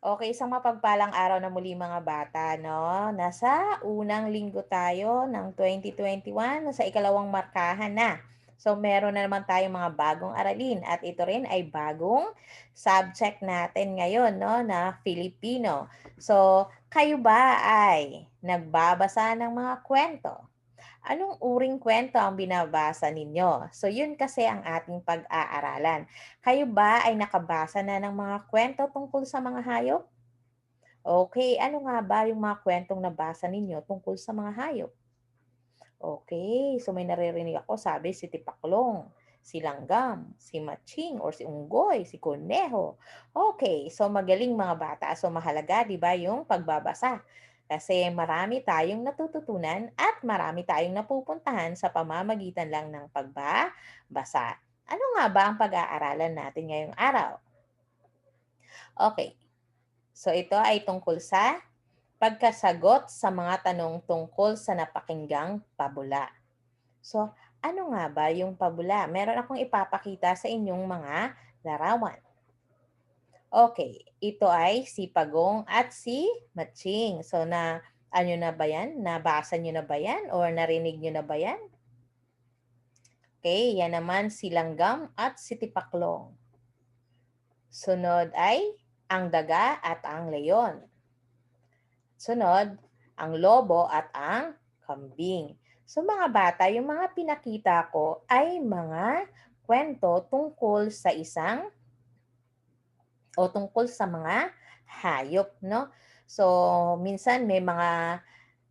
Okay, isang mapagpalang araw na muli mga bata, no? Nasa unang linggo tayo ng 2021, nasa ikalawang markahan na. So, meron na naman tayong mga bagong aralin at ito rin ay bagong subject natin ngayon, no, na Filipino. So, kayo ba ay nagbabasa ng mga kwento? Anong uring kwento ang binabasa ninyo? So, yun kasi ang ating pag-aaralan. Kayo ba ay nakabasa na ng mga kwento tungkol sa mga hayop? Okay, ano nga ba yung mga kwentong nabasa ninyo tungkol sa mga hayop? Okay, so may naririnig ako, sabi si Tipaklong, si Langgam, si Matching or si Unggoy, si Kuneho. Okay, so magaling mga bata. So mahalaga, di ba, yung pagbabasa. Kasi marami tayong natututunan at marami tayong napupuntahan sa pamamagitan lang ng pagbabasa. Ano nga ba ang pag-aaralan natin ngayong araw? Okay, so ito ay tungkol sa pagkasagot sa mga tanong tungkol sa napakinggang pabula. So, ano nga ba yung pabula? Meron akong ipapakita sa inyong mga larawan. Okay, ito ay si Pagong at si Matching. So, ano na ba yan? Nabasa nyo na ba yan? Or narinig nyo na ba yan? Okay, yan naman si Langgam at si Tipaklong. Sunod ay ang daga at ang leyon. Sunod, ang lobo at ang kambing. So mga bata, yung mga pinakita ko ay mga kwento tungkol sa tungkol sa mga hayop, no? So minsan may mga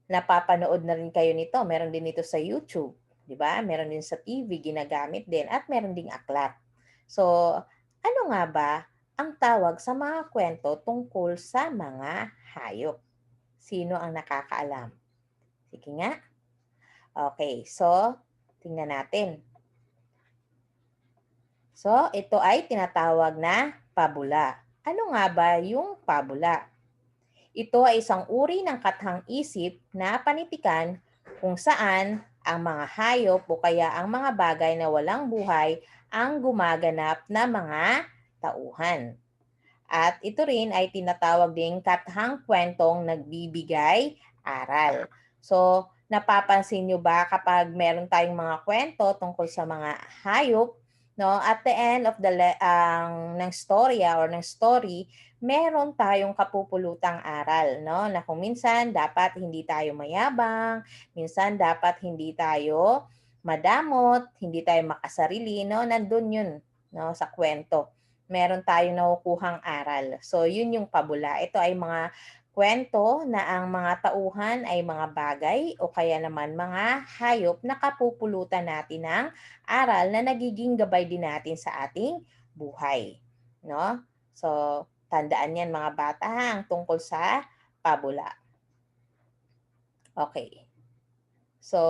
napapanood na rin kayo nito. Meron din ito sa YouTube, di ba? Meron din sa TV, ginagamit din at meron ding aklat. So ano nga ba ang tawag sa mga kwento tungkol sa mga hayop? Sino ang nakakaalam? Sige nga. Okay, so tingnan natin. So, ito ay tinatawag na pabula. Ano nga ba yung pabula? Ito ay isang uri ng kathang-isip na panitikan kung saan ang mga hayop o kaya ang mga bagay na walang buhay ang gumaganap na mga tauhan. At ito rin ay tinatawag ding kathang kwentong nagbibigay aral. So, napapansin nyo ba kapag meron tayong mga kwento tungkol sa mga hayop, no, at the end of ng storya or ng story, meron tayong kapupulutang aral, no, na kung minsan dapat hindi tayo mayabang, minsan dapat hindi tayo madamot, hindi tayo makasarili, no, nandun yun, no, sa kwento meron tayong nakukuhang aral. So, yun yung pabula. Ito ay mga kwento na ang mga tauhan ay mga bagay o kaya naman mga hayop na kapupulutan natin ng aral na nagiging gabay din natin sa ating buhay. No? So, tandaan yan mga bata ang tungkol sa pabula. Okay. So,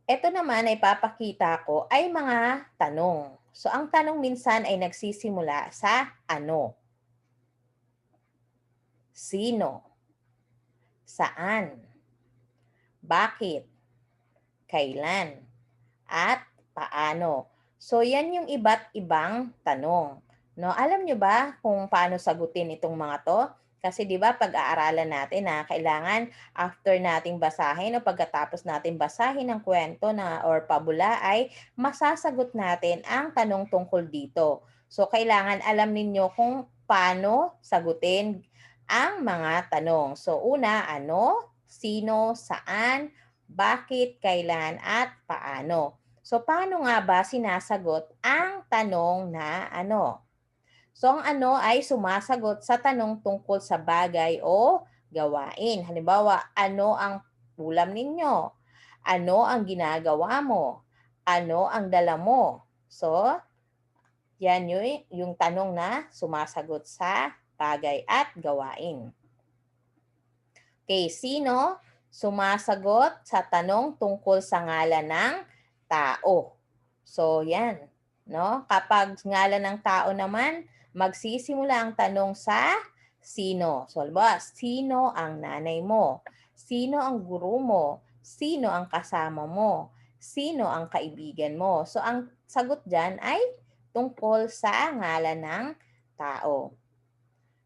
ito naman ay papakita ko ay mga tanong. So, ang tanong minsan ay nagsisimula sa ano, sino, saan, bakit, kailan, at paano. So, yan yung iba't ibang tanong. No, alam nyo ba kung paano sagutin itong mga to? Kasi 'di ba pag-aaralan natin na kailangan after nating basahin o pagkatapos natin basahin ang kwento na or pabula ay masasagot natin ang tanong tungkol dito. So kailangan alam ninyo kung paano sagutin ang mga tanong. So una, ano, sino, saan, bakit, kailan, at paano. So, paano nga ba sinasagot ang tanong na ano? So, ang ano ay sumasagot sa tanong tungkol sa bagay o gawain. Halimbawa, ano ang ulam ninyo? Ano ang ginagawa mo? Ano ang dala mo? So, yan yung tanong na sumasagot sa bagay at gawain. Okay, sino sumasagot sa tanong tungkol sa ngalan ng tao? So, yan. No? Kapag ngalan ng tao naman, magsisimula ang tanong sa sino. So, halimbawa, sino ang nanay mo? Sino ang guru mo? Sino ang kasama mo? Sino ang kaibigan mo? So, ang sagot dyan ay tungkol sa ngalan ng tao.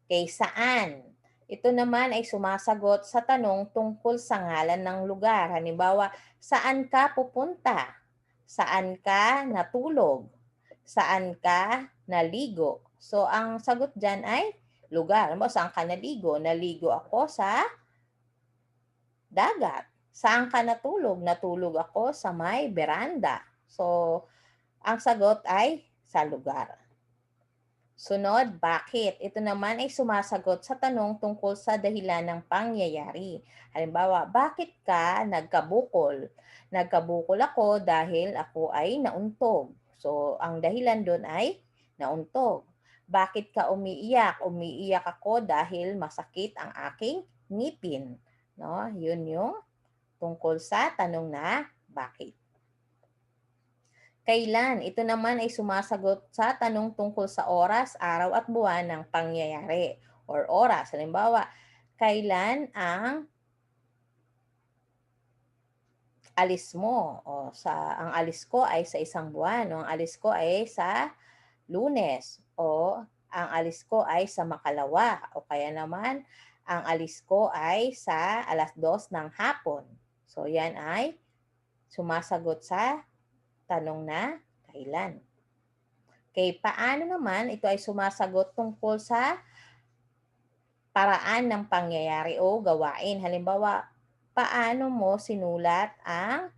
Okay, saan? Ito naman ay sumasagot sa tanong tungkol sa ngalan ng lugar. Halimbawa, saan ka pupunta? Saan ka natulog? Saan ka naligo? So, ang sagot dyan ay lugar. Halimbawa, saan ka naligo? Naligo ako sa dagat. Saan ka natulog? Natulog ako sa may beranda. So, ang sagot ay sa lugar. Sunod, bakit? Ito naman ay sumasagot sa tanong tungkol sa dahilan ng pangyayari. Halimbawa, bakit ka nagkabukol? Nagkabukol ako dahil ako ay nauntog. So, ang dahilan doon ay nauntog. Bakit ka umiiyak? Umiiyak ako dahil masakit ang aking ngipin. No? Yun yung tungkol sa tanong na bakit. Kailan? Ito naman ay sumasagot sa tanong tungkol sa oras, araw at buwan ng pangyayari or oras. Halimbawa, kailan ang alis mo? O ang alis ko ay sa isang buwan. O ang alis ko ay sa Lunes. O ang alis ko ay sa makalawa. O kaya naman, ang alis ko ay sa 2:00 ng hapon. So, yan ay sumasagot sa tanong na kailan. Okay, paano naman ito ay sumasagot tungkol sa paraan ng pangyayari o gawain. Halimbawa, paano mo sinulat ang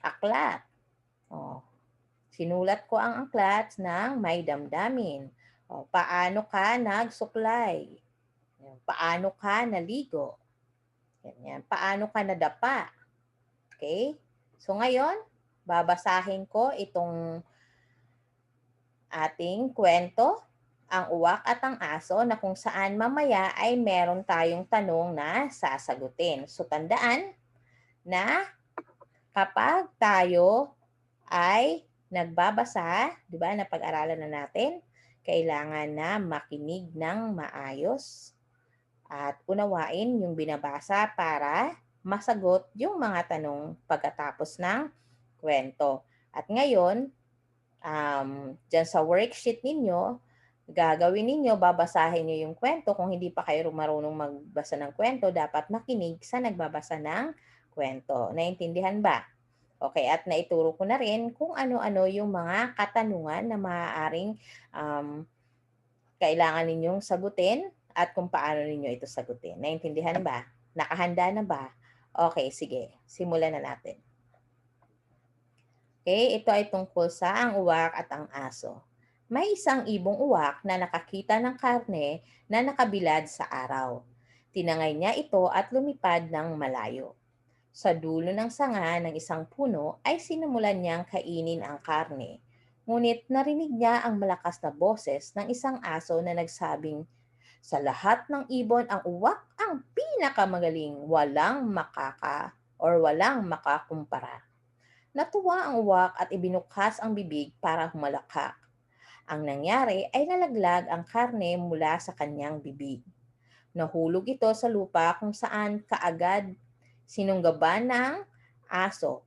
aklat? O, sinulat ko ang aklat ng may damdamin. O, paano ka nagsuklay? Paano ka naligo? Ganyan. Paano ka nadapa? Okay? So ngayon, babasahin ko itong ating kwento, ang uwak at ang aso, na kung saan mamaya ay meron tayong tanong na sasagutin. So tandaan na kapag tayo ay nagbabasa, di ba, napag-aralan na natin, kailangan na makinig ng maayos at unawain yung binabasa para masagot yung mga tanong pagkatapos ng kwento. At ngayon, dyan sa worksheet ninyo, gagawin ninyo, babasahin nyo yung kwento. Kung hindi pa kayo marunong magbasa ng kwento, dapat makinig sa nagbabasa ng kwento. Naintindihan ba? Okay, at naituro ko na rin kung ano-ano yung mga katanungan na maaaring kailangan ninyong sagutin at kung paano ninyo ito sagutin. Naintindihan ba? Nakahanda na ba? Okay, sige. Simulan na natin. Okay, ito ay tungkol sa ang uwak at ang aso. May isang ibong uwak na nakakita ng karne na nakabilad sa araw. Tinangay niya ito at lumipad ng malayo. Sa dulo ng sanga ng isang puno ay sinimulan niyang kainin ang karne. Ngunit narinig niya ang malakas na boses ng isang aso na nagsabing, sa lahat ng ibon ang uwak ang pinakamagaling, walang makakumpara. Natuwa ang uwak at ibinukas ang bibig para humalakhak. Ang nangyari ay nalaglag ang karne mula sa kanyang bibig. Nahulog ito sa lupa kung saan kaagad sinunggaban ng aso.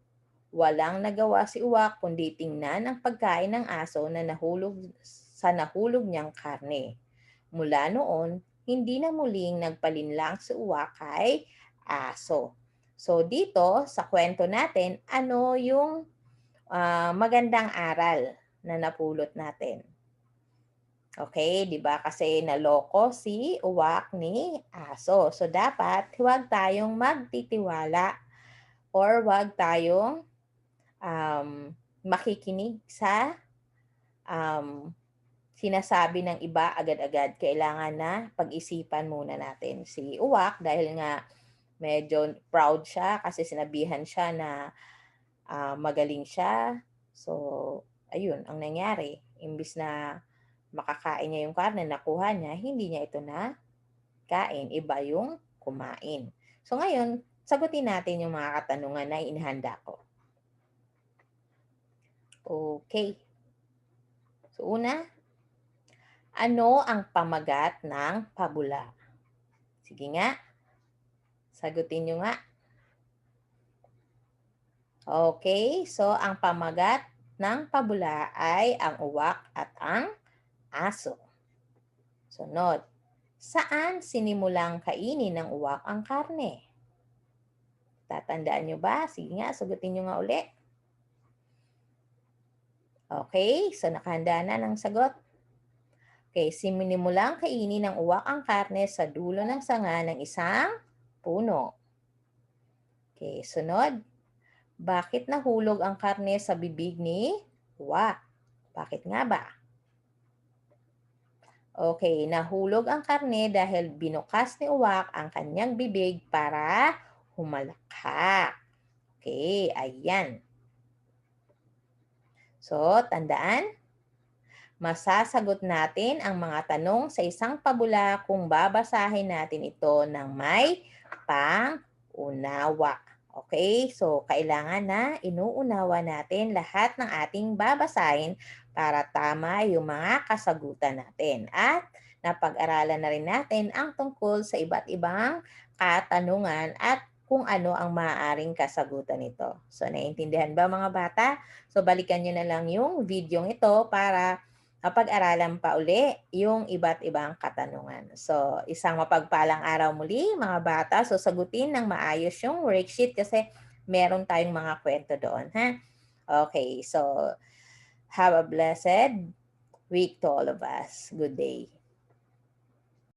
Walang nagawa si uwak kundi tingnan ang pagkain ng aso na nahulog niyang karne. Mula noon, hindi na muling nagpalinlang si uwak kay aso. So dito sa kwento natin, ano yung magandang aral na napulot natin? Okay, 'di ba? Kasi naloko si uwak ni aso. So dapat huwag tayong magtitiwala or huwag tayong makikinig sa sinasabi ng iba agad-agad. Kailangan na pag-isipan muna natin si uwak dahil nga medyo proud siya kasi sinabihan siya na magaling siya. So, ayun, ang nangyari. Imbis na makakain niya yung karne, nakuha niya, hindi niya ito na kain. Iba yung kumain. So, ngayon, sagutin natin yung mga katanungan na inihanda ko. Okay. So, una, ano ang pamagat ng pabula? Sige nga, sagutin nyo nga. Okay, so ang pamagat ng pabula ay ang uwak at ang aso. Sunod, saan sinimulang kainin ng uwak ang karne? Tatandaan nyo ba? Sige nga, sagutin nyo nga uli. Okay, so nakahanda na ng sagot. Okay, sinimulang kainin ng uwak ang karne sa dulo ng sanga ng isang puno. Okay, sunod. Bakit nahulog ang karne sa bibig ni uwak? Bakit nga ba? Okay, nahulog ang karne dahil binukas ni uwak ang kanyang bibig para humalakha. Okay, ayan. So, tandaan, masasagot natin ang mga tanong sa isang pabula kung babasahin natin ito ng may pang-unawa. Okay, so kailangan na inuunawa natin lahat ng ating babasahin para tama yung mga kasagutan natin. At napag-aralan na rin natin ang tungkol sa iba't ibang katanungan at kung ano ang maaaring kasagutan nito. So, naiintindihan ba mga bata? So, balikan nyo na lang yung video ito para mapag-aralan pa uli yung iba't ibang katanungan. So, isang mapagpalang araw muli mga bata. So, sagutin ng maayos yung worksheet kasi meron tayong mga kwento doon. Ha? Okay, so have a blessed week to all of us. Good day.